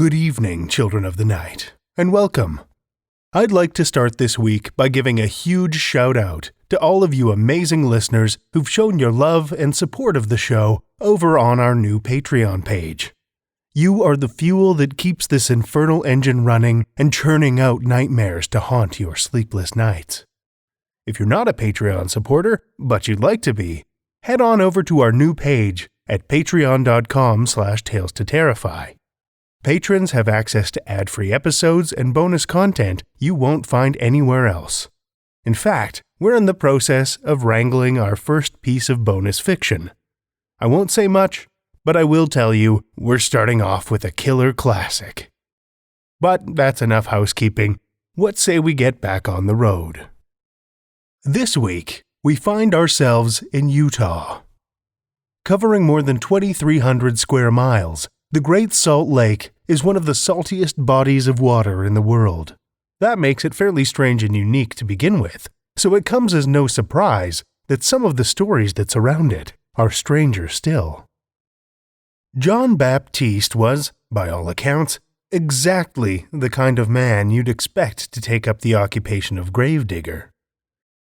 Good evening, children of the night, and welcome. I'd like to start this week by giving a huge shout out to all of you amazing listeners who've shown your love and support of the show over on our new Patreon page. You are the fuel that keeps this infernal engine running and churning out nightmares to haunt your sleepless nights. If you're not a Patreon supporter, but you'd like to be, head on over to our new page at patreon.com/tales to terrify. Patrons have access to ad-free episodes and bonus content you won't find anywhere else. In fact, we're in the process of wrangling our first piece of bonus fiction. I won't say much, but I will tell you we're starting off with a killer classic. But that's enough housekeeping. What say we get back on the road? This week, we find ourselves in Utah. Covering more than 2,300 square miles, the Great Salt Lake is one of the saltiest bodies of water in the world. That makes it fairly strange and unique to begin with, so it comes as no surprise that some of the stories that surround it are stranger still. John Baptiste was, by all accounts, exactly the kind of man you'd expect to take up the occupation of gravedigger.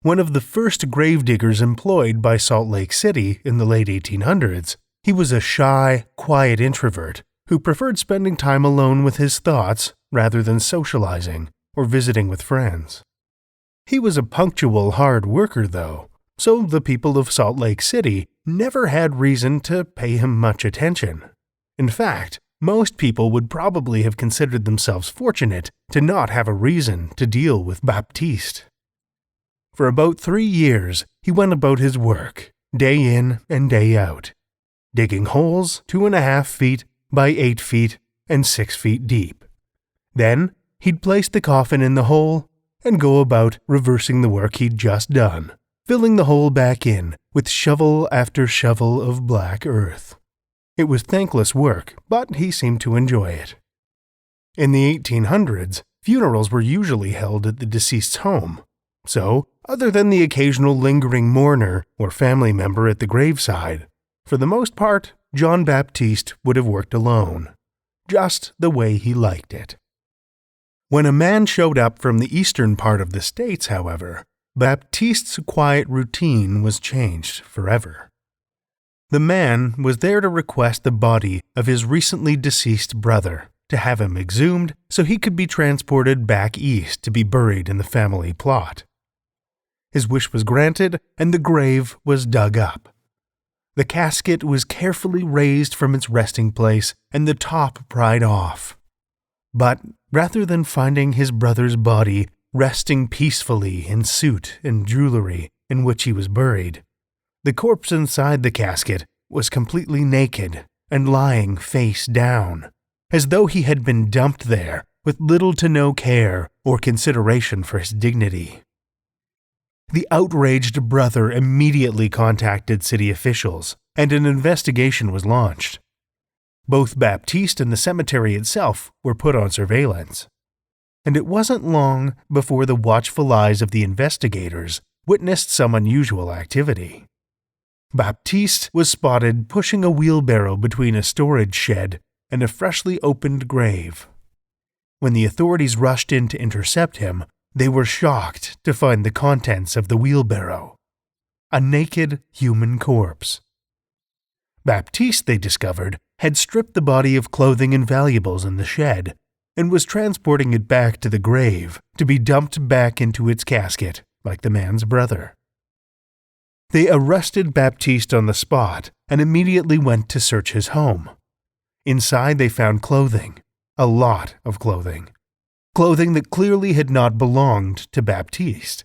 One of the first gravediggers employed by Salt Lake City in the late 1800s, he was a shy, quiet introvert who preferred spending time alone with his thoughts rather than socializing or visiting with friends. He was a punctual, hard worker, though, so the people of Salt Lake City never had reason to pay him much attention. In fact, most people would probably have considered themselves fortunate to not have a reason to deal with Baptiste. For about 3 years, he went about his work, day in and day out, digging holes 2.5 feet by 8 feet and 6 feet deep. Then, he'd place the coffin in the hole and go about reversing the work he'd just done, filling the hole back in with shovel after shovel of black earth. It was thankless work, but he seemed to enjoy it. In the 1800s, funerals were usually held at the deceased's home, so, other than the occasional lingering mourner or family member at the graveside, for the most part, John Baptiste would have worked alone, just the way he liked it. When a man showed up from the eastern part of the States, however, Baptiste's quiet routine was changed forever. The man was there to request the body of his recently deceased brother, to have him exhumed so he could be transported back east to be buried in the family plot. His wish was granted, and the grave was dug up. The casket was carefully raised from its resting place and the top pried off. But rather than finding his brother's body resting peacefully in suit and jewelry in which he was buried, the corpse inside the casket was completely naked and lying face down, as though he had been dumped there with little to no care or consideration for his dignity. The outraged brother immediately contacted city officials, and an investigation was launched. Both Baptiste and the cemetery itself were put on surveillance, and it wasn't long before the watchful eyes of the investigators witnessed some unusual activity. Baptiste was spotted pushing a wheelbarrow between a storage shed and a freshly opened grave. When the authorities rushed in to intercept him, they were shocked to find the contents of the wheelbarrow: a naked human corpse. Baptiste, they discovered, had stripped the body of clothing and valuables in the shed and was transporting it back to the grave to be dumped back into its casket like the man's brother. They arrested Baptiste on the spot and immediately went to search his home. Inside they found clothing, a lot of clothing. Clothing that clearly had not belonged to Baptiste.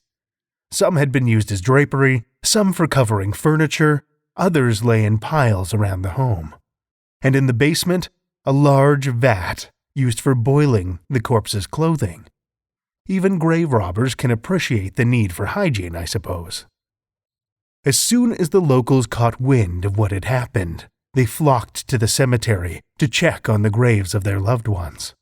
Some had been used as drapery, some for covering furniture, others lay in piles around the home. And in the basement, a large vat used for boiling the corpse's clothing. Even grave robbers can appreciate the need for hygiene, I suppose. As soon as the locals caught wind of what had happened, they flocked to the cemetery to check on the graves of their loved ones.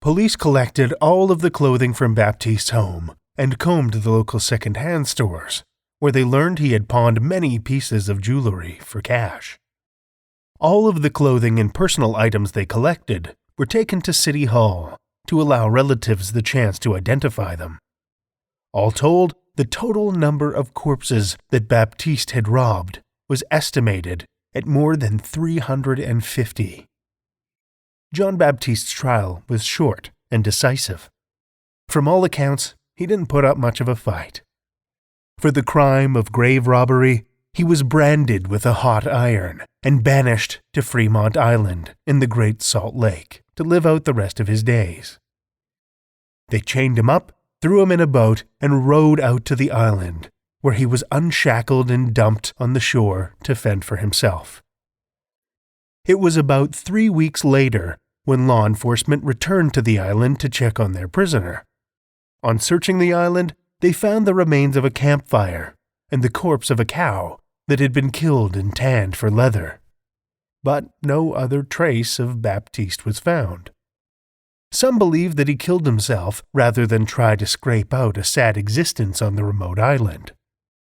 Police collected all of the clothing from Baptiste's home and combed the local second-hand stores, where they learned he had pawned many pieces of jewelry for cash. All of the clothing and personal items they collected were taken to City Hall to allow relatives the chance to identify them. All told, the total number of corpses that Baptiste had robbed was estimated at more than 350. John Baptiste's trial was short and decisive. From all accounts, he didn't put up much of a fight. For the crime of grave robbery, he was branded with a hot iron and banished to Fremont Island in the Great Salt Lake to live out the rest of his days. They chained him up, threw him in a boat, and rowed out to the island, where he was unshackled and dumped on the shore to fend for himself. It was about 3 weeks later when law enforcement returned to the island to check on their prisoner. On searching the island, they found the remains of a campfire and the corpse of a cow that had been killed and tanned for leather. But no other trace of Baptiste was found. Some believe that he killed himself rather than try to scrape out a sad existence on the remote island.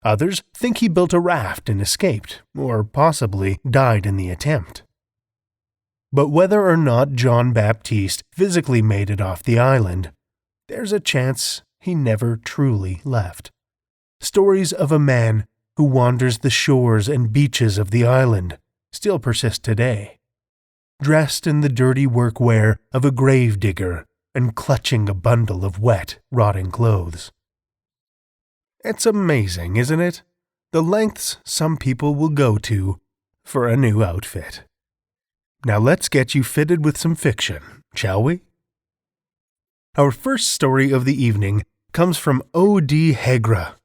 Others think he built a raft and escaped, or possibly died in the attempt. But whether or not John Baptiste physically made it off the island, there's a chance he never truly left. Stories of a man who wanders the shores and beaches of the island still persist today, dressed in the dirty workwear of a gravedigger and clutching a bundle of wet, rotting clothes. It's amazing, isn't it? The lengths some people will go to for a new outfit. Now let's get you fitted with some fiction, shall we? Our first story of the evening comes from O.D. Hegre.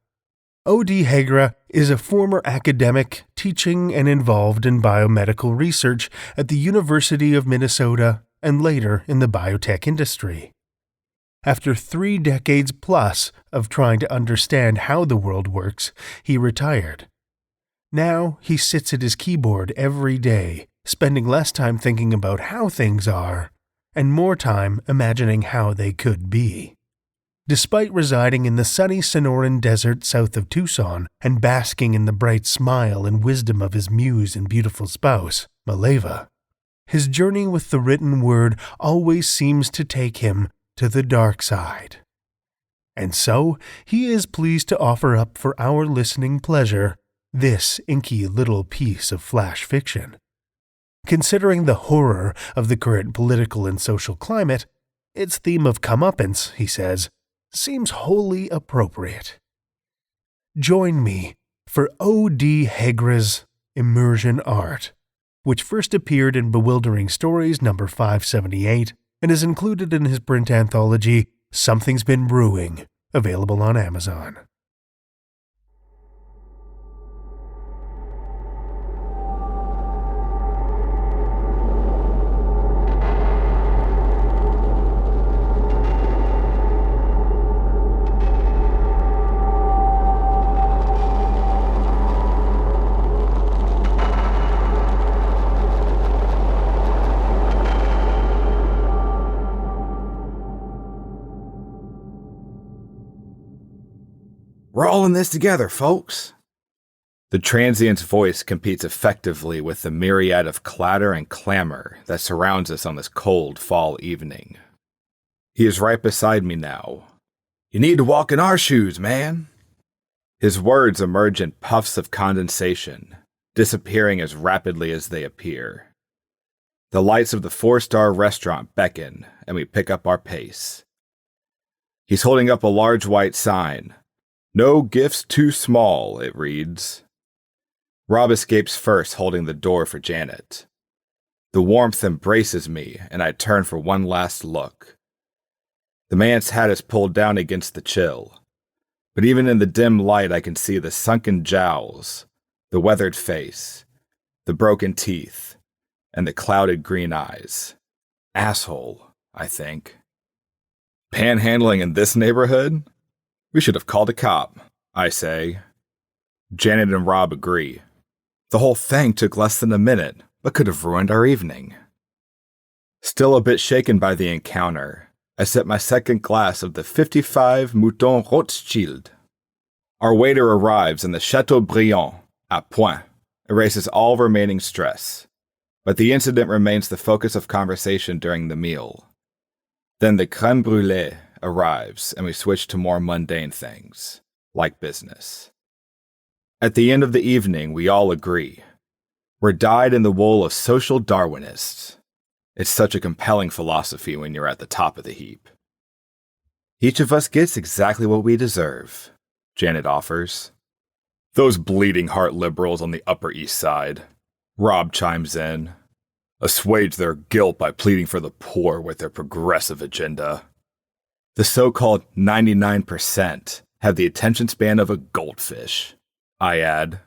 O.D. Hegre is a former academic teaching and involved in biomedical research at the University of Minnesota and later in the biotech industry. After 3 decades plus of trying to understand how the world works, he retired. Now he sits at his keyboard every day, spending less time thinking about how things are and more time imagining how they could be. Despite residing in the sunny Sonoran Desert south of Tucson and basking in the bright smile and wisdom of his muse and beautiful spouse, Maleva, his journey with the written word always seems to take him to the dark side. And so he is pleased to offer up for our listening pleasure this inky little piece of flash fiction. Considering the horror of the current political and social climate, its theme of comeuppance, he says, seems wholly appropriate. Join me for O.D. Hegre's Immersion Art, which first appeared in Bewildering Stories No. 578 and is included in his print anthology Something's Been Brewing, available on Amazon. We're all in this together, folks. The transient's voice competes effectively with the myriad of clatter and clamor that surrounds us on this cold fall evening. He is right beside me now. You need to walk in our shoes, man. His words emerge in puffs of condensation, disappearing as rapidly as they appear. The lights of the 4-star restaurant beckon, and we pick up our pace. He's holding up a large white sign. No gifts too small, it reads. Rob escapes first, holding the door for Janet. The warmth embraces me, and I turn for one last look. The man's hat is pulled down against the chill, but even in the dim light I can see the sunken jowls, the weathered face, the broken teeth, and the clouded green eyes. Asshole, I think. Panhandling in this neighborhood? We should have called a cop, I say. Janet and Rob agree. The whole thing took less than a minute, but could have ruined our evening. Still a bit shaken by the encounter, I sip my second glass of the 55 Mouton Rothschild. Our waiter arrives and the Chateaubriand, à point, erases all remaining stress. but the incident remains the focus of conversation during the meal. Then the crème brûlée arrives, and we switch to more mundane things, like business. At the end of the evening, we all agree. We're dyed in the wool of social Darwinists. It's such a compelling philosophy when you're at the top of the heap. Each of us gets exactly what we deserve, Janet offers. Those bleeding heart liberals on the Upper East Side, Rob chimes in. Assuage their guilt by pleading for the poor with their progressive agenda. The so-called 99% have the attention span of a goldfish, I add.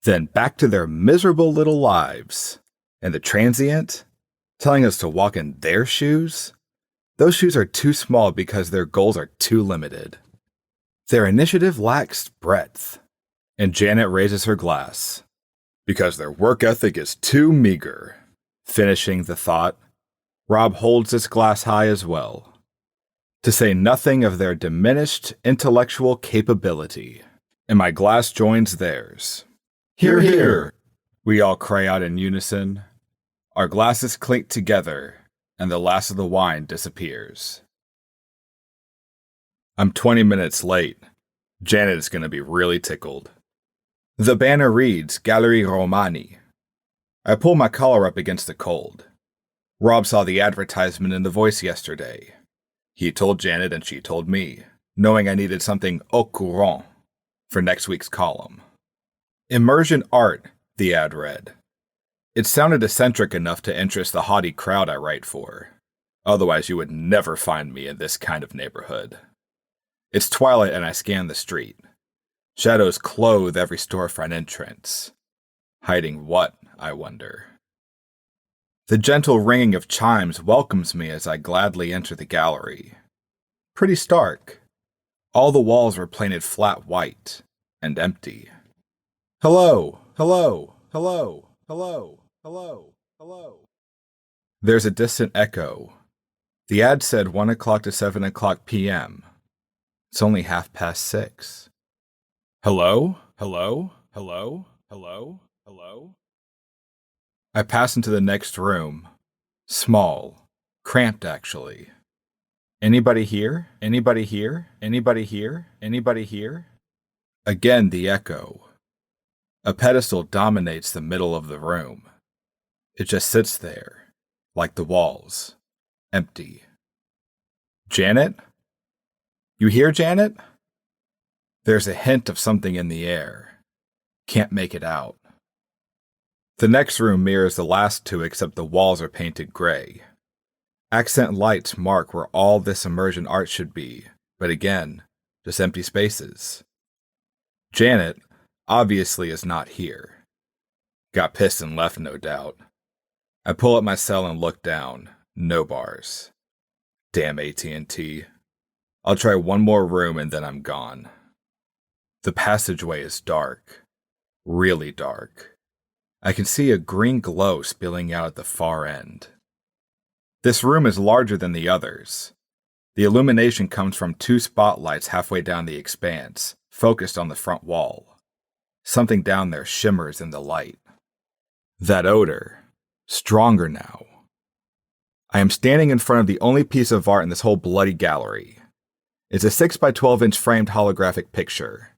Then back to their miserable little lives. And the transient? Telling us to walk in their shoes? Those shoes are too small because their goals are too limited. Their initiative lacks breadth. And Janet raises her glass. Because their work ethic is too meager. Finishing the thought, Rob holds his glass high as well. To say nothing of their diminished intellectual capability. And my glass joins theirs. Hear, hear! We all cry out in unison. Our glasses clink together, and the last of the wine disappears. I'm 20 minutes late. Janet is going to be really tickled. The banner reads Gallery Romani. I pull my collar up against the cold. Rob saw the advertisement in The Voice yesterday. He told Janet and she told me, knowing I needed something au courant for next week's column. Immersion art, the ad read. It sounded eccentric enough to interest the haughty crowd I write for. Otherwise, you would never find me in this kind of neighborhood. It's twilight and I scan the street. Shadows clothe every storefront entrance. Hiding what, I wonder? The gentle ringing of chimes welcomes me as I gladly enter the gallery. Pretty stark. All the walls were painted flat white and empty. Hello, hello, hello, hello, hello, hello. There's a distant echo. The ad said 1 o'clock to 7 o'clock p.m. It's only 6:30. Hello, hello, hello, hello, hello. I pass into the next room. Small, cramped actually. Anybody here? Anybody here? Anybody here? Anybody here? Again the echo. A pedestal dominates the middle of the room. It just sits there, like the walls, empty. Janet? You here, Janet? There's a hint of something in the air. Can't make it out. The next room mirrors the last two except the walls are painted gray. Accent lights mark where all this immersion art should be, but again, just empty spaces. Janet obviously is not here. Got pissed and left, no doubt. I pull up my cell and look down. No bars. Damn AT&T. I'll try one more room and then I'm gone. The passageway is dark. Really dark. I can see a green glow spilling out at the far end. This room is larger than the others. The illumination comes from 2 spotlights halfway down the expanse, focused on the front wall. Something down there shimmers in the light. That odor, stronger now. I am standing in front of the only piece of art in this whole bloody gallery. It's a 6 by 12 inch framed holographic picture.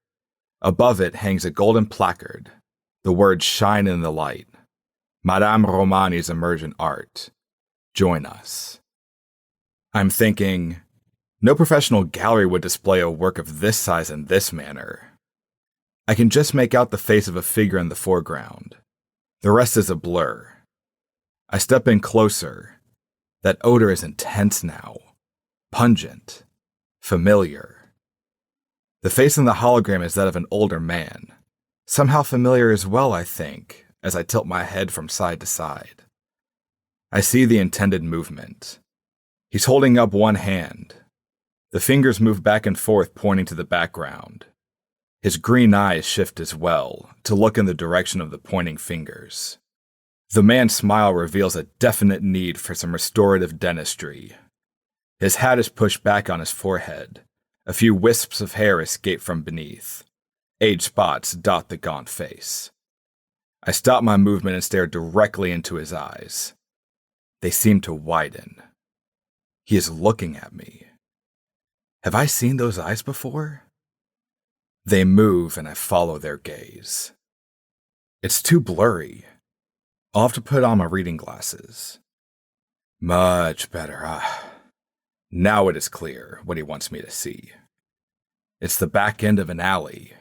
Above it hangs a golden placard. The words shine in the light. Madame Romani's immersion art. Join us. I'm thinking, no professional gallery would display a work of this size in this manner. I can just make out the face of a figure in the foreground. The rest is a blur. I step in closer. That odor is intense now. Pungent. Familiar. The face in the hologram is that of an older man. Somehow familiar as well, I think, as I tilt my head from side to side. I see the intended movement. He's holding up one hand. The fingers move back and forth, pointing to the background. His green eyes shift as well, to look in the direction of the pointing fingers. The man's smile reveals a definite need for some restorative dentistry. His hat is pushed back on his forehead. A few wisps of hair escape from beneath. Age spots dot the gaunt face. I stopped my movement and stared directly into his eyes. They seemed to widen. He is looking at me. Have I seen those eyes before? They move and I follow their gaze. It's too blurry. I'll have to put on my reading glasses. Much better. Now it is clear what he wants me to see. It's the back end of an alley.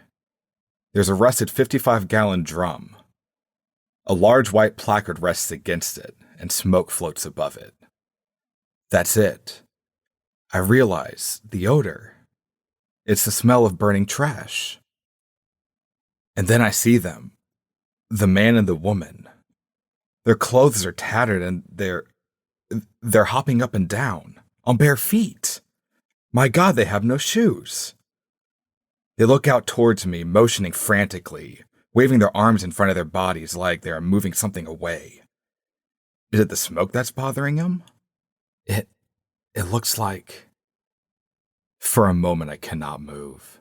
There's a rusted 55-gallon drum. A large white placard rests against it, and smoke floats above it. That's it. I realize the odor. It's the smell of burning trash. And then I see them. The man and the woman. Their clothes are tattered and they're hopping up and down, on bare feet. My God, they have no shoes. They look out towards me, motioning frantically, waving their arms in front of their bodies like they are moving something away. Is it the smoke that's bothering them? It looks like... For a moment, I cannot move.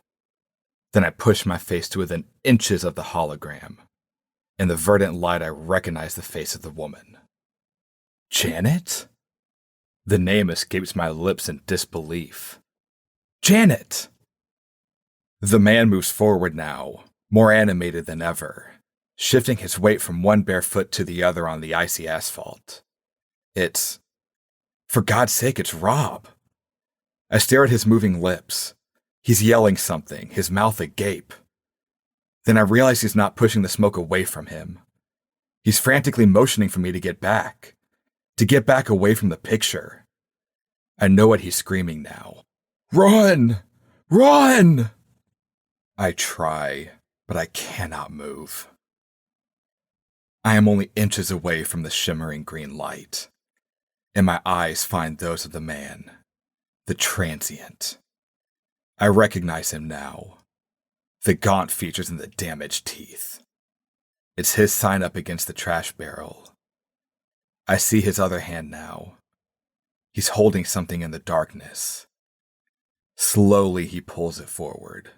Then I push my face to within inches of the hologram. In the verdant light, I recognize the face of the woman. Janet? The name escapes my lips in disbelief. Janet! The man moves forward now, more animated than ever, shifting his weight from one bare foot to the other on the icy asphalt. For God's sake, it's Rob. I stare at his moving lips. He's yelling something, his mouth agape. Then I realize he's not pushing the smoke away from him. He's frantically motioning for me to get back away from the picture. I know what he's screaming now. Run! Run! I try, but I cannot move. I am only inches away from the shimmering green light, and my eyes find those of the man, the transient. I recognize him now. The gaunt features and the damaged teeth. It's his sign up against the trash barrel. I see his other hand now. He's holding something in the darkness. Slowly he pulls it forward.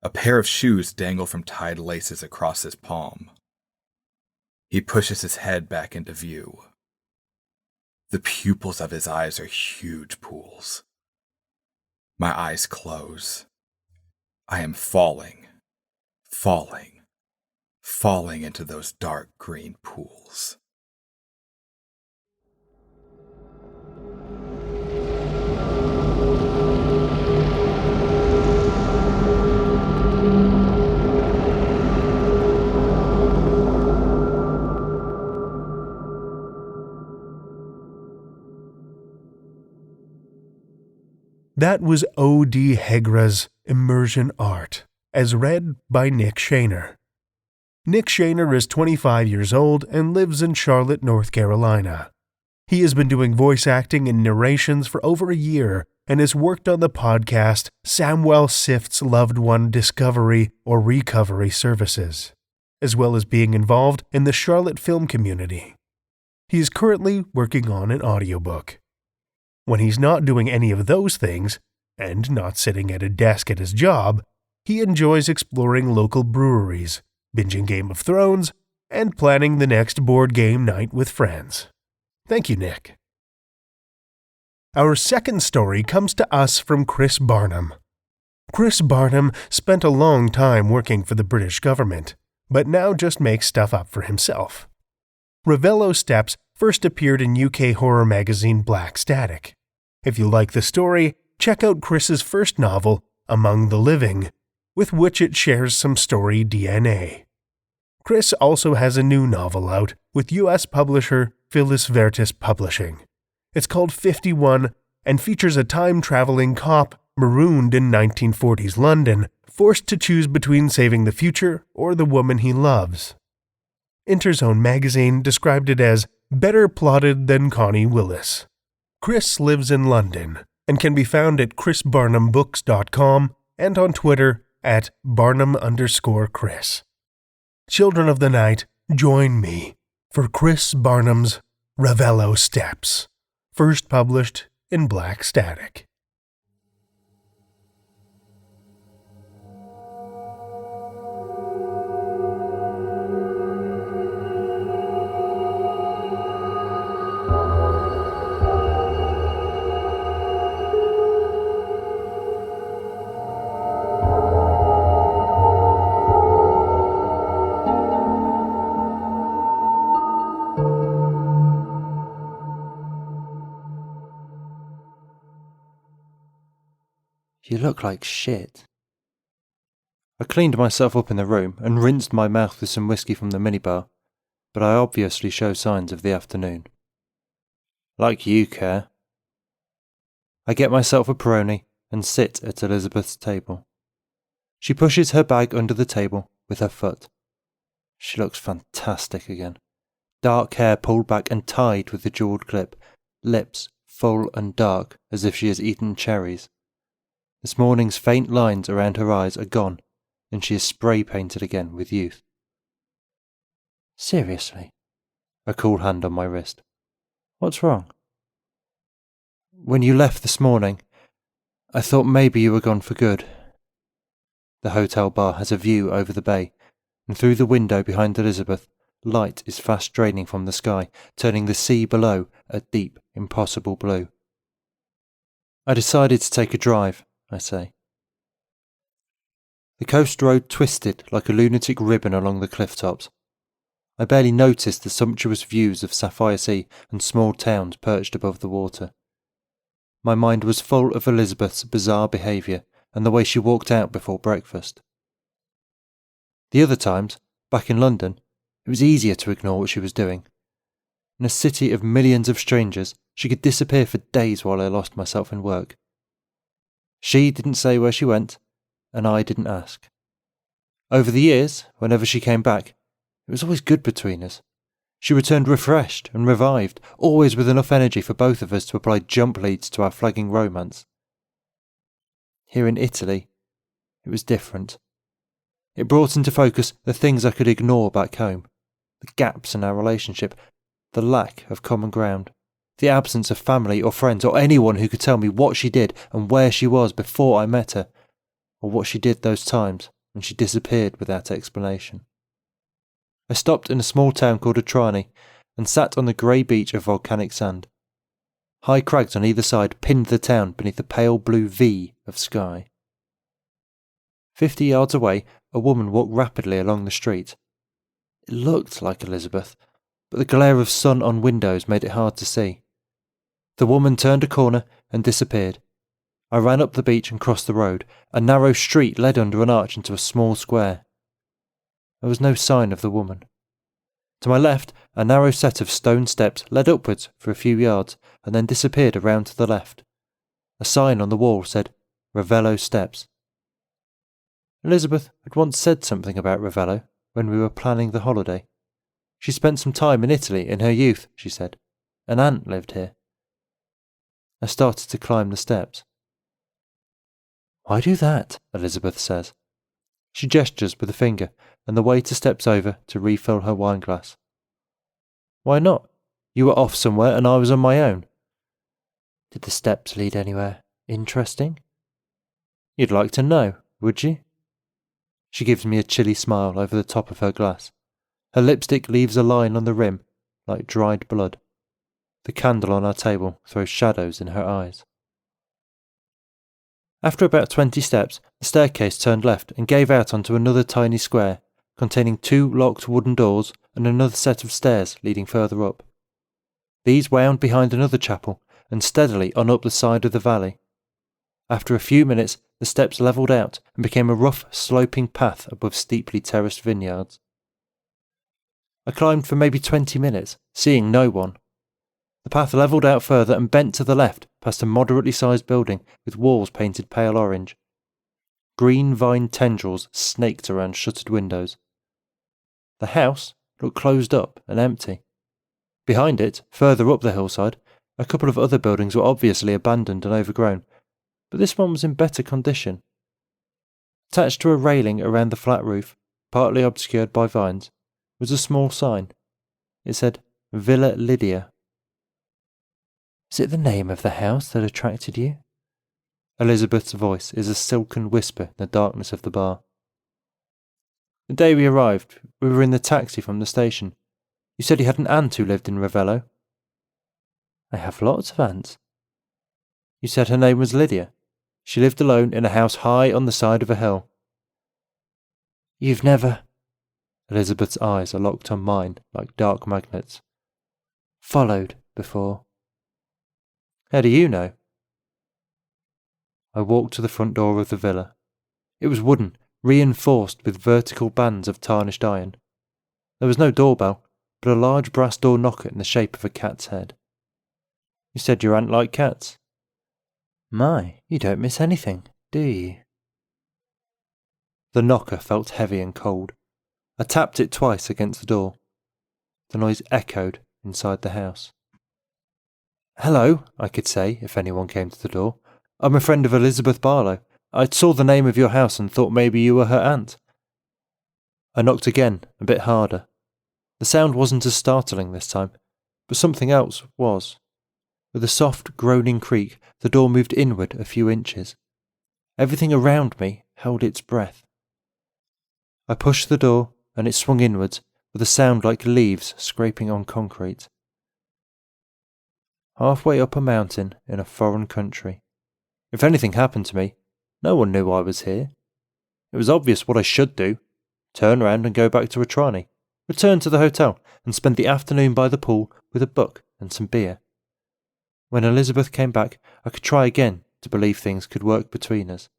A pair of shoes dangle from tied laces across his palm. He pushes his head back into view. The pupils of his eyes are huge pools. My eyes close. I am falling into those dark green pools. That was O.D. Hegre's Immersion Art, as read by Nick Shaner. Nick Shaner is 25 years old and lives in Charlotte, North Carolina. He has been doing voice acting and narrations for over a year and has worked on the podcast Samwell Sift's Loved One Discovery or Recovery Services, as well as being involved in the Charlotte film community. He is currently working on an audiobook. When he's not doing any of those things, and not sitting at a desk at his job, he enjoys exploring local breweries, binging Game of Thrones, and planning the next board game night with friends. Thank you, Nick. Our second story comes to us from Chris Barnham. Chris Barnham spent a long time working for the British government, but now just makes stuff up for himself. Ravello Steps first appeared in UK horror magazine Black Static. If you like the story, check out Chris's first novel, Among the Living, with which it shares some story DNA. Chris also has a new novel out with US publisher Phyllis Vertis Publishing. It's called 51 and features a time-traveling cop marooned in 1940s London, forced to choose between saving the future or the woman he loves. Interzone magazine described it as better plotted than Connie Willis. Chris lives in London and can be found at chrisbarnhambooks.com and on Twitter at Barnham_Chris. Children of the night, join me for Chris Barnham's Ravello Steps, first published in Black Static. You look like shit. I cleaned myself up in the room and rinsed my mouth with some whiskey from the minibar, but I obviously show signs of the afternoon. Like you care. I get myself a Peroni and sit at Elizabeth's table. She pushes her bag under the table with her foot. She looks fantastic again. Dark hair pulled back and tied with a jewelled clip, lips full and dark as if she has eaten cherries. This morning's faint lines around her eyes are gone, and she is spray-painted again with youth. Seriously? A cool hand on my wrist. What's wrong? When you left this morning, I thought maybe you were gone for good. The hotel bar has a view over the bay, and through the window behind Elizabeth, light is fast draining from the sky, turning the sea below a deep, impossible blue. I decided to take a drive, I say. The coast road twisted like a lunatic ribbon along the cliff tops. I barely noticed the sumptuous views of Sapphire Sea and small towns perched above the water. My mind was full of Elizabeth's bizarre behaviour and the way she walked out before breakfast. The other times, back in London, it was easier to ignore what she was doing. In a city of millions of strangers, she could disappear for days while I lost myself in work. She didn't say where she went, and I didn't ask. Over the years, whenever she came back, it was always good between us. She returned refreshed and revived, always with enough energy for both of us to apply jump leads to our flagging romance. Here in Italy, it was different. It brought into focus the things I could ignore back home, the gaps in our relationship, the lack of common ground, the absence of family or friends or anyone who could tell me what she did and where she was before I met her, or what she did those times when she disappeared without explanation. I stopped in a small town called Atrani and sat on the grey beach of volcanic sand. High crags on either side pinned the town beneath a pale blue V of sky. 50 yards away, a woman walked rapidly along the street. It looked like Elizabeth, but the glare of sun on windows made it hard to see. The woman turned a corner and disappeared. I ran up the beach and crossed the road. A narrow street led under an arch into a small square. There was no sign of the woman. To my left, a narrow set of stone steps led upwards for a few yards and then disappeared around to the left. A sign on the wall said, Ravello Steps. Elizabeth had once said something about Ravello when we were planning the holiday. She spent some time in Italy in her youth, she said. An aunt lived here. I started to climb the steps. Why do that? Elizabeth says. She gestures with a finger, and the waiter steps over to refill her wineglass. Why not? You were off somewhere and I was on my own. Did the steps lead anywhere interesting? You'd like to know, would you? She gives me a chilly smile over the top of her glass. Her lipstick leaves a line on the rim, like dried blood. The candle on our table throws shadows in her eyes. After about 20 steps, the staircase turned left and gave out onto another tiny square, containing 2 locked wooden doors and another set of stairs leading further up. These wound behind another chapel and steadily on up the side of the valley. After a few minutes, the steps levelled out and became a rough, sloping path above steeply terraced vineyards. I climbed for maybe 20 minutes, seeing no one. The path levelled out further and bent to the left past a moderately sized building with walls painted pale orange. Green vine tendrils snaked around shuttered windows. The house looked closed up and empty. Behind it, further up the hillside, a couple of other buildings were obviously abandoned and overgrown, but this one was in better condition. Attached to a railing around the flat roof, partly obscured by vines, was a small sign. It said, Villa Lydia. Is it the name of the house that attracted you? Elizabeth's voice is a silken whisper in the darkness of the bar. The day we arrived, we were in the taxi from the station. You said you had an aunt who lived in Ravello. I have lots of aunts. You said her name was Lydia. She lived alone in a house high on the side of a hill. You've never... Elizabeth's eyes are locked on mine like dark magnets. Followed before. How do you know? I walked to the front door of the villa. It was wooden, reinforced with vertical bands of tarnished iron. There was no doorbell, but a large brass door knocker in the shape of a cat's head. You said your aunt liked cats? My, you don't miss anything, do you? The knocker felt heavy and cold. I tapped it twice against the door. The noise echoed inside the house. Hello, I could say if anyone came to the door. I'm a friend of Elizabeth Barlow. I saw the name of your house and thought maybe you were her aunt. I knocked again, a bit harder. The sound wasn't as startling this time, but something else was. With a soft, groaning creak, the door moved inward a few inches. Everything around me held its breath. I pushed the door, and it swung inwards, with a sound like leaves scraping on concrete. Halfway up a mountain in a foreign country. If anything happened to me, no one knew I was here. It was obvious what I should do. Turn round and go back to Atrani, return to the hotel, and spend the afternoon by the pool with a book and some beer. When Elizabeth came back, I could try again to believe things could work between us.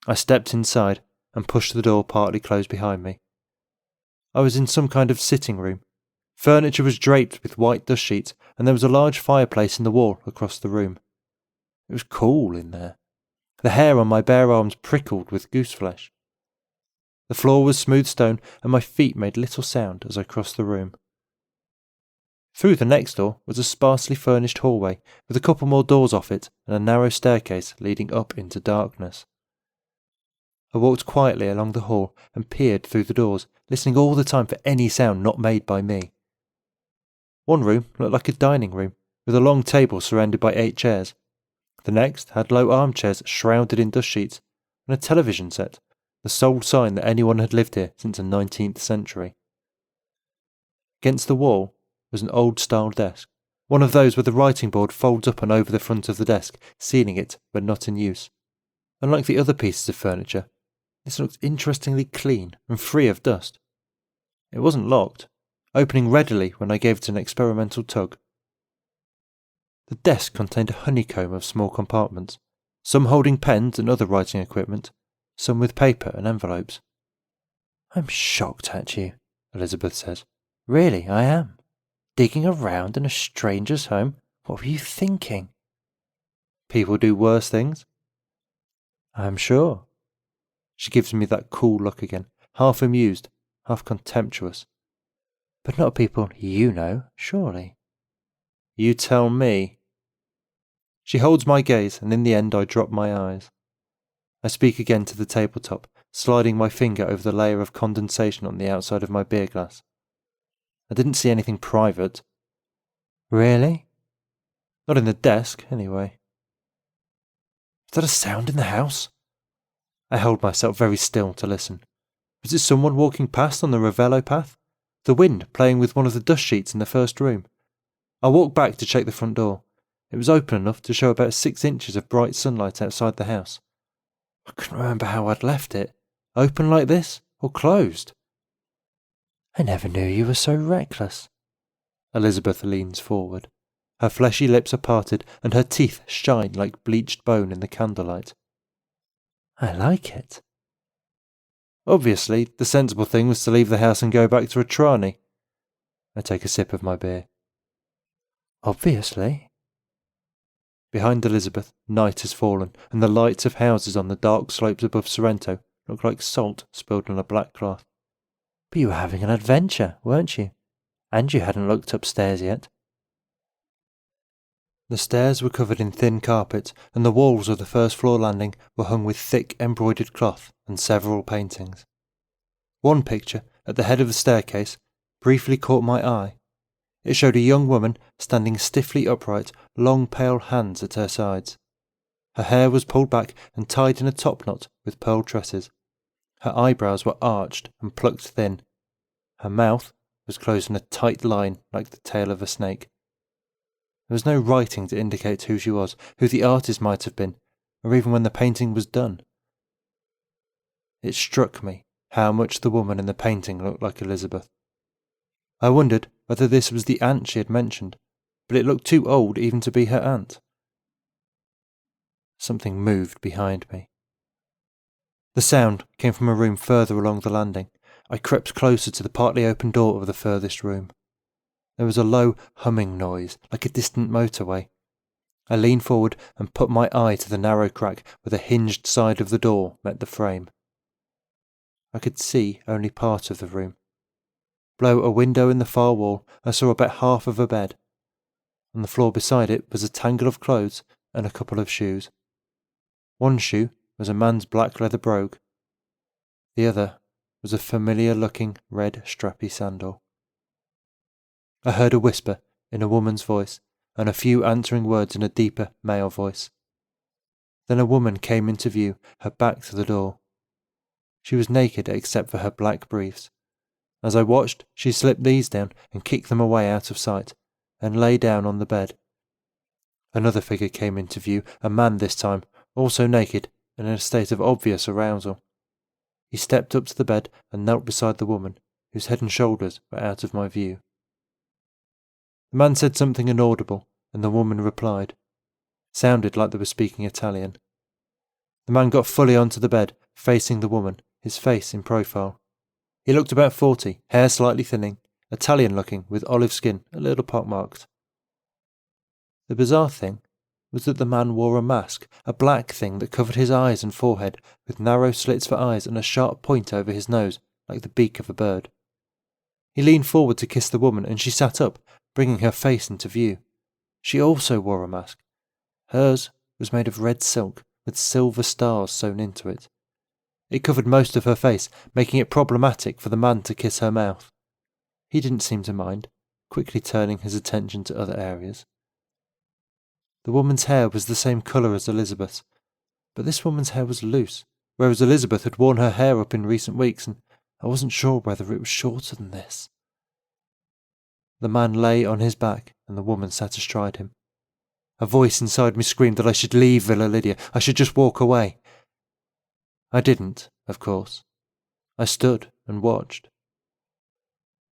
I stepped inside and pushed the door partly closed behind me. I was in some kind of sitting room. Furniture was draped with white dust sheets, and there was a large fireplace in the wall across the room. It was cool in there. The hair on my bare arms prickled with gooseflesh. The floor was smooth stone, and my feet made little sound as I crossed the room. Through the next door was a sparsely furnished hallway, with a couple more doors off it and a narrow staircase leading up into darkness. I walked quietly along the hall and peered through the doors, listening all the time for any sound not made by me. One room looked like a dining room, with a long table surrounded by 8 chairs. The next had low armchairs shrouded in dust sheets, and a television set, the sole sign that anyone had lived here since the 19th century. Against the wall was an old-style desk, one of those where the writing board folds up and over the front of the desk, sealing it when not in use. Unlike the other pieces of furniture, this looked interestingly clean and free of dust. It wasn't locked, opening readily when I gave it an experimental tug. The desk contained a honeycomb of small compartments, some holding pens and other writing equipment, some with paper and envelopes. I'm shocked at you, Elizabeth says. Really, I am. Digging around in a stranger's home? What were you thinking? People do worse things. I'm sure. She gives me that cool look again, half amused, half contemptuous. But not people you know, surely. You tell me. She holds my gaze, and in the end I drop my eyes. I speak again to the tabletop, sliding my finger over the layer of condensation on the outside of my beer glass. I didn't see anything private. Really? Not in the desk, anyway. Is that a sound in the house? I held myself very still to listen. Was it someone walking past on the Ravello path? The wind playing with one of the dust sheets in the first room? I walked back to check the front door. It was open enough to show about 6 inches of bright sunlight outside the house. I couldn't remember how I'd left it. Open like this, or closed? I never knew you were so reckless. Elizabeth leans forward. Her fleshy lips are parted, and her teeth shine like bleached bone in the candlelight. I like it. Obviously, the sensible thing was to leave the house and go back to Atrani. I take a sip of my beer. Obviously. Behind Elizabeth, night has fallen, and the lights of houses on the dark slopes above Sorrento look like salt spilled on a black cloth. But you were having an adventure, weren't you? And you hadn't looked upstairs yet. The stairs were covered in thin carpet, and the walls of the first floor landing were hung with thick embroidered cloth and several paintings. One picture, at the head of the staircase, briefly caught my eye. It showed a young woman standing stiffly upright, long pale hands at her sides. Her hair was pulled back and tied in a topknot with pearl tresses. Her eyebrows were arched and plucked thin. Her mouth was closed in a tight line like the tail of a snake. There was no writing to indicate who she was, who the artist might have been, or even when the painting was done. It struck me how much the woman in the painting looked like Elizabeth. I wondered whether this was the aunt she had mentioned, but it looked too old even to be her aunt. something moved behind me. The sound came from a room further along the landing. I crept closer to the partly open door of the furthest room. There was a low humming noise, like a distant motorway. I leaned forward and put my eye to the narrow crack where the hinged side of the door met the frame. I could see only part of the room. Below a window in the far wall, I saw about half of a bed. On the floor beside it was a tangle of clothes and a couple of shoes. One shoe was a man's black leather brogue. The other was a familiar-looking red strappy sandal. I heard a whisper in a woman's voice and a few answering words in a deeper male voice. Then a woman came into view, her back to the door. She was naked except for her black briefs. As I watched, she slipped these down and kicked them away out of sight, and lay down on the bed. Another figure came into view, a man this time, also naked and in a state of obvious arousal. He stepped up to the bed and knelt beside the woman, whose head and shoulders were out of my view. The man said something inaudible, and the woman replied. It sounded like they were speaking Italian. The man got fully onto the bed, facing the woman, his face in profile. He looked about 40, hair slightly thinning, Italian-looking, with olive skin, a little pockmarked. The bizarre thing was that the man wore a mask, a black thing that covered his eyes and forehead, with narrow slits for eyes and a sharp point over his nose, like the beak of a bird. He leaned forward to kiss the woman, and she sat up, bringing her face into view. She also wore a mask. Hers was made of red silk, with silver stars sewn into it. It covered most of her face, making it problematic for the man to kiss her mouth. He didn't seem to mind, quickly turning his attention to other areas. The woman's hair was the same colour as Elizabeth's, but this woman's hair was loose, whereas Elizabeth had worn her hair up in recent weeks, and I wasn't sure whether it was shorter than this. The man lay on his back, and the woman sat astride him. A voice inside me screamed that I should leave Villa Lydia, I should just walk away. I didn't, of course. I stood and watched.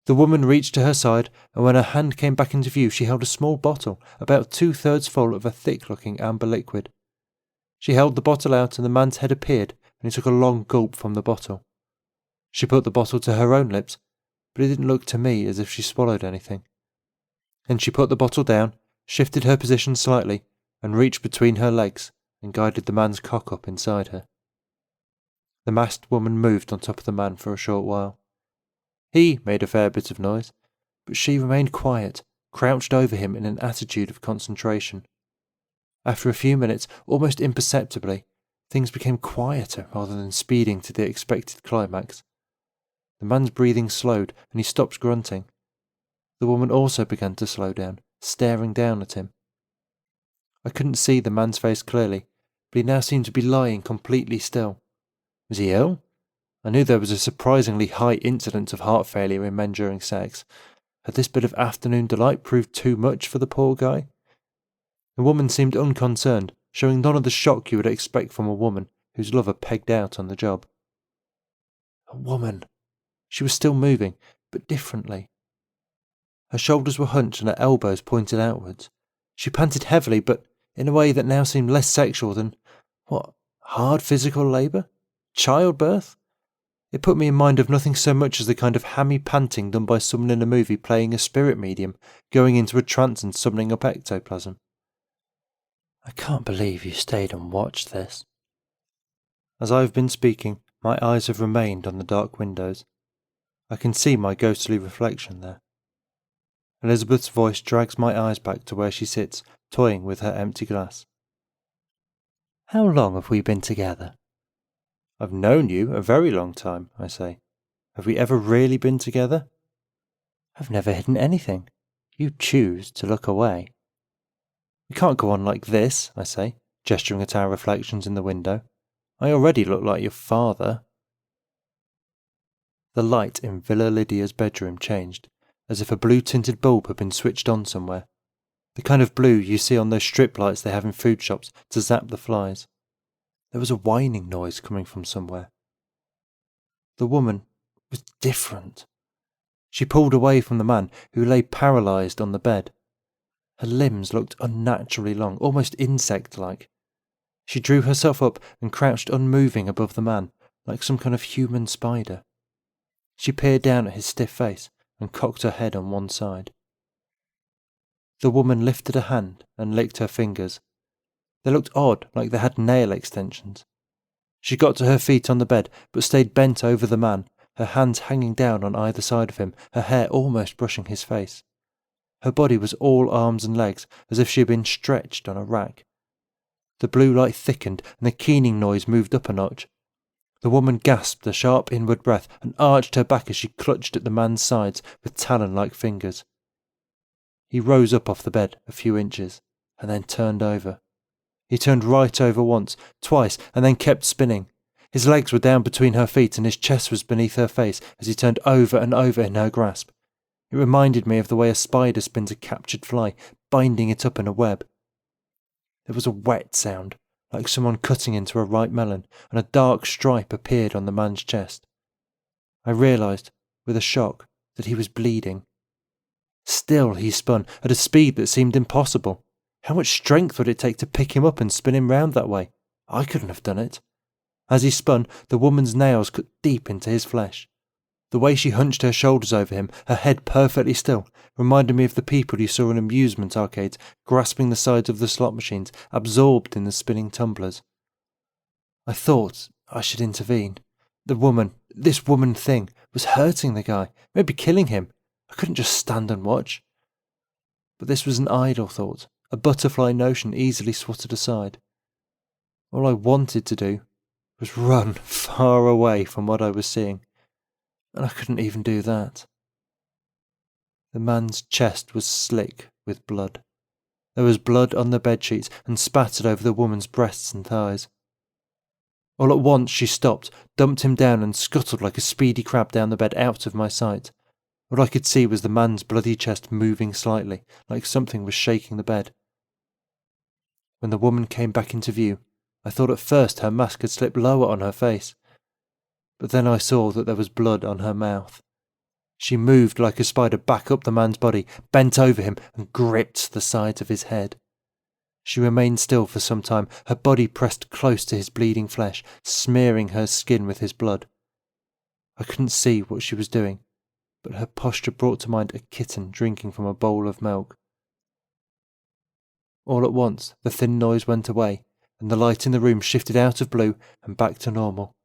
The woman reached to her side, and when her hand came back into view, she held a small bottle, about 2/3 full of a thick-looking amber liquid. She held the bottle out, and the man's head appeared, and he took a long gulp from the bottle. She put the bottle to her own lips, but it didn't look to me as if she swallowed anything. Then she put the bottle down, shifted her position slightly, and reached between her legs, and guided the man's cock up inside her. The masked woman moved on top of the man for a short while. He made a fair bit of noise, but she remained quiet, crouched over him in an attitude of concentration. After a few minutes, almost imperceptibly, things became quieter rather than speeding to the expected climax. The man's breathing slowed, and he stopped grunting. The woman also began to slow down, staring down at him. I couldn't see the man's face clearly, but he now seemed to be lying completely still. Was he ill? I knew there was a surprisingly high incidence of heart failure in men during sex. Had this bit of afternoon delight proved too much for the poor guy? The woman seemed unconcerned, showing none of the shock you would expect from a woman whose lover pegged out on the job. A woman. She was still moving, but differently. Her shoulders were hunched and her elbows pointed outwards. She panted heavily, but in a way that now seemed less sexual than, hard physical labour? Childbirth? It put me in mind of nothing so much as the kind of hammy panting done by someone in a movie playing a spirit medium, going into a trance and summoning up ectoplasm. I can't believe you stayed and watched this. As I have been speaking, my eyes have remained on the dark windows. I can see my ghostly reflection there. Elizabeth's voice drags my eyes back to where she sits, toying with her empty glass. How long have we been together? I've known you a very long time, I say. Have we ever really been together? I've never hidden anything. You choose to look away. We can't go on like this, I say, gesturing at our reflections in the window. I already look like your father. The light in Villa Lydia's bedroom changed, as if a blue-tinted bulb had been switched on somewhere. The kind of blue you see on those strip lights they have in food shops to zap the flies. There was a whining noise coming from somewhere. The woman was different. She pulled away from the man, who lay paralysed on the bed. Her limbs looked unnaturally long, almost insect-like. She drew herself up and crouched unmoving above the man, like some kind of human spider. She peered down at his stiff face and cocked her head on one side. The woman lifted a hand and licked her fingers. They looked odd, like they had nail extensions. She got to her feet on the bed, but stayed bent over the man, her hands hanging down on either side of him, her hair almost brushing his face. Her body was all arms and legs, as if she had been stretched on a rack. The blue light thickened, and the keening noise moved up a notch. The woman gasped a sharp inward breath and arched her back as she clutched at the man's sides with talon-like fingers. He rose up off the bed a few inches, and then turned over. He turned right over once, twice, and then kept spinning. His legs were down between her feet and his chest was beneath her face as he turned over and over in her grasp. It reminded me of the way a spider spins a captured fly, binding it up in a web. There was a wet sound, like someone cutting into a ripe melon, and a dark stripe appeared on the man's chest. I realised, with a shock, that he was bleeding. Still he spun, at a speed that seemed impossible. How much strength would it take to pick him up and spin him round that way? I couldn't have done it. As he spun, the woman's nails cut deep into his flesh. The way she hunched her shoulders over him, her head perfectly still, reminded me of the people you saw in amusement arcades, grasping the sides of the slot machines, absorbed in the spinning tumblers. I thought I should intervene. This woman thing, was hurting the guy, maybe killing him. I couldn't just stand and watch. But this was an idle thought, a butterfly notion easily swatted aside. All I wanted to do was run far away from what I was seeing, and I couldn't even do that. The man's chest was slick with blood. There was blood on the bedsheets and spattered over the woman's breasts and thighs. All at once she stopped, dumped him down and scuttled like a speedy crab down the bed out of my sight. All I could see was the man's bloody chest moving slightly, like something was shaking the bed. When the woman came back into view, I thought at first her mask had slipped lower on her face, but then I saw that there was blood on her mouth. She moved like a spider back up the man's body, bent over him and gripped the sides of his head. She remained still for some time, her body pressed close to his bleeding flesh, smearing her skin with his blood. I couldn't see what she was doing, but her posture brought to mind a kitten drinking from a bowl of milk. All at once the thin noise went away, and the light in the room shifted out of blue and back to normal.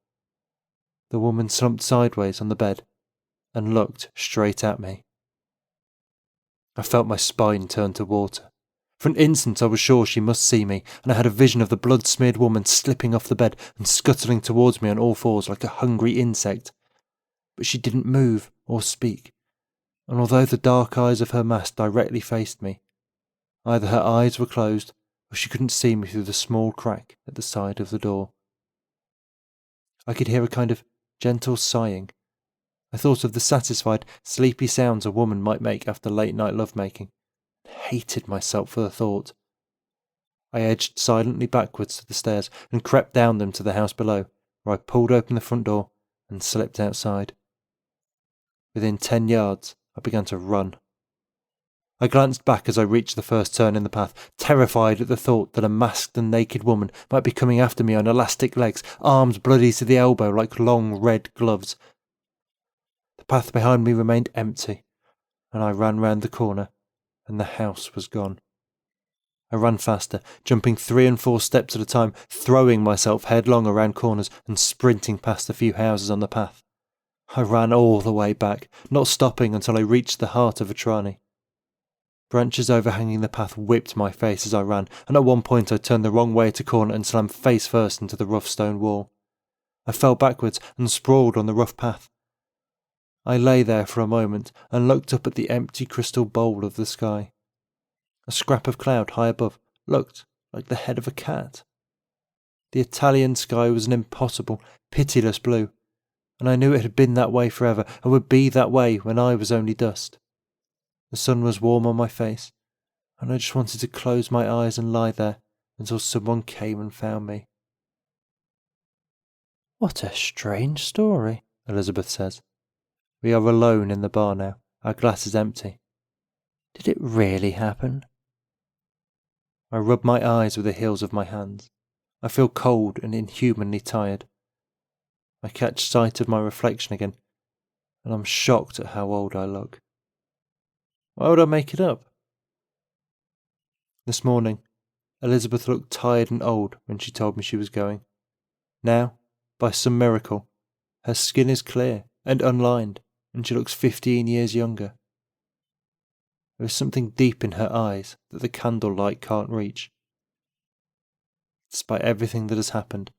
The woman slumped sideways on the bed and looked straight at me. I felt my spine turn to water. For an instant I was sure she must see me, and I had a vision of the blood-smeared woman slipping off the bed and scuttling towards me on all fours like a hungry insect. But she didn't move or speak, and although the dark eyes of her mask directly faced me, either her eyes were closed or she couldn't see me through the small crack at the side of the door. I could hear a kind of gentle sighing. I thought of the satisfied, sleepy sounds a woman might make after late-night lovemaking, and hated myself for the thought. I edged silently backwards to the stairs and crept down them to the house below, where I pulled open the front door and slipped outside. Within 10 yards, I began to run. I glanced back as I reached the first turn in the path, terrified at the thought that a masked and naked woman might be coming after me on elastic legs, arms bloody to the elbow like long red gloves. The path behind me remained empty, and I ran round the corner, and the house was gone. I ran faster, jumping 3 and 4 steps at a time, throwing myself headlong around corners and sprinting past the few houses on the path. I ran all the way back, not stopping until I reached the heart of a tranny. Branches overhanging the path whipped my face as I ran, and at one point I turned the wrong way at a corner and slammed face first into the rough stone wall. I fell backwards and sprawled on the rough path. I lay there for a moment and looked up at the empty crystal bowl of the sky. A scrap of cloud high above looked like the head of a cat. The Italian sky was an impossible, pitiless blue, and I knew it had been that way forever and would be that way when I was only dust. The sun was warm on my face, and I just wanted to close my eyes and lie there until someone came and found me. "What a strange story," Elizabeth says. We are alone in the bar now. Our glass is empty. "Did it really happen?" I rub my eyes with the heels of my hands. I feel cold and inhumanly tired. I catch sight of my reflection again, and I'm shocked at how old I look. Why would I make it up? This morning, Elizabeth looked tired and old when she told me she was going. Now, by some miracle, her skin is clear and unlined, and she looks 15 years younger. There is something deep in her eyes that the candlelight can't reach. Despite everything that has happened,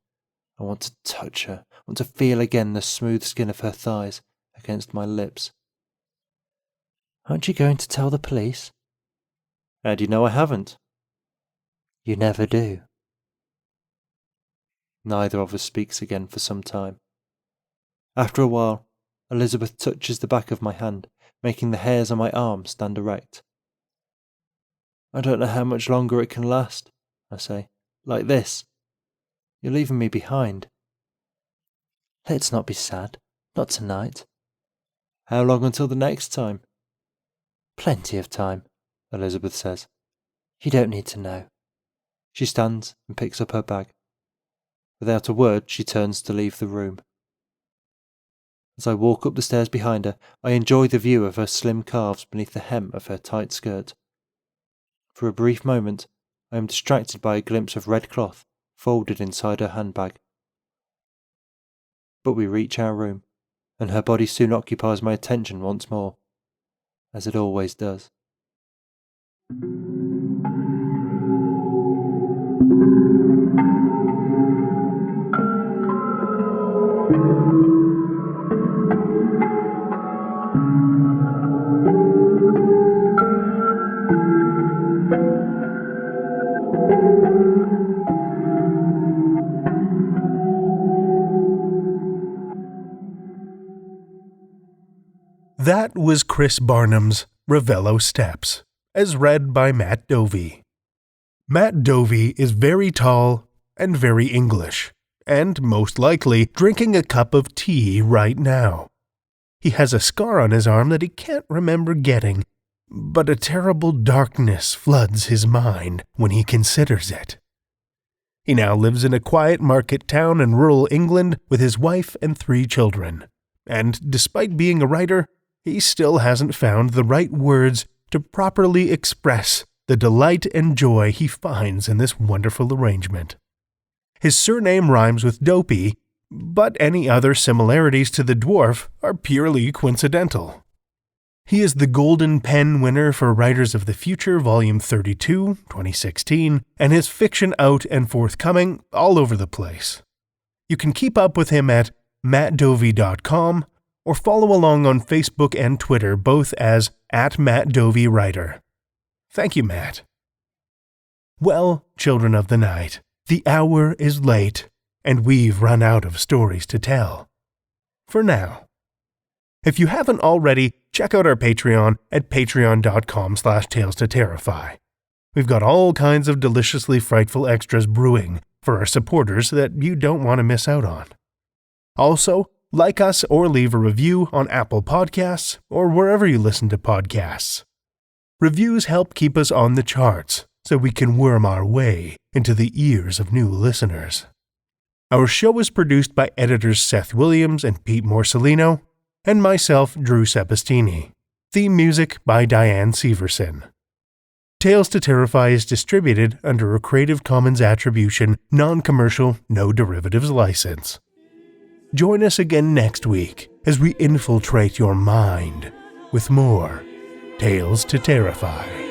I want to touch her, I want to feel again the smooth skin of her thighs against my lips. Aren't you going to tell the police? How do you know I haven't? You never do. Neither of us speaks again for some time. After a while, Elizabeth touches the back of my hand, making the hairs on my arm stand erect. I don't know how much longer it can last, I say. Like this. You're leaving me behind. Let's not be sad. Not tonight. How long until the next time? Plenty of time, Elizabeth says. You don't need to know. She stands and picks up her bag. Without a word, she turns to leave the room. As I walk up the stairs behind her, I enjoy the view of her slim calves beneath the hem of her tight skirt. For a brief moment, I am distracted by a glimpse of red cloth folded inside her handbag. But we reach our room, and her body soon occupies my attention once more, as it always does. That was Chris Barnham's Ravello Steps, as read by Matt Dovey. Matt Dovey is very tall and very English, and most likely drinking a cup of tea right now. He has a scar on his arm that he can't remember getting, but a terrible darkness floods his mind when he considers it. He now lives in a quiet market town in rural England with his wife and 3 children, and despite being a writer, he still hasn't found the right words to properly express the delight and joy he finds in this wonderful arrangement. His surname rhymes with Dopey, but any other similarities to the dwarf are purely coincidental. He is the Golden Pen winner for Writers of the Future, Volume 32, 2016, and his fiction out and forthcoming all over the place. You can keep up with him at mattdovey.com or follow along on Facebook and Twitter, both as @MattDoveyWriter. Thank you, Matt. Well, children of the night, the hour is late, and we've run out of stories to tell. For now. If you haven't already, check out our Patreon at patreon.com/Tales to Terrify. We've got all kinds of deliciously frightful extras brewing for our supporters that you don't want to miss out on. Also, like us or leave a review on Apple Podcasts or wherever you listen to podcasts. Reviews help keep us on the charts so we can worm our way into the ears of new listeners. Our show is produced by editors Seth Williams and Pete Morcellino, and myself, Drew Sepistini. Theme music by Diane Severson. Tales to Terrify is distributed under a Creative Commons Attribution, Non-Commercial, No Derivatives license. Join us again next week as we infiltrate your mind with more Tales to Terrify.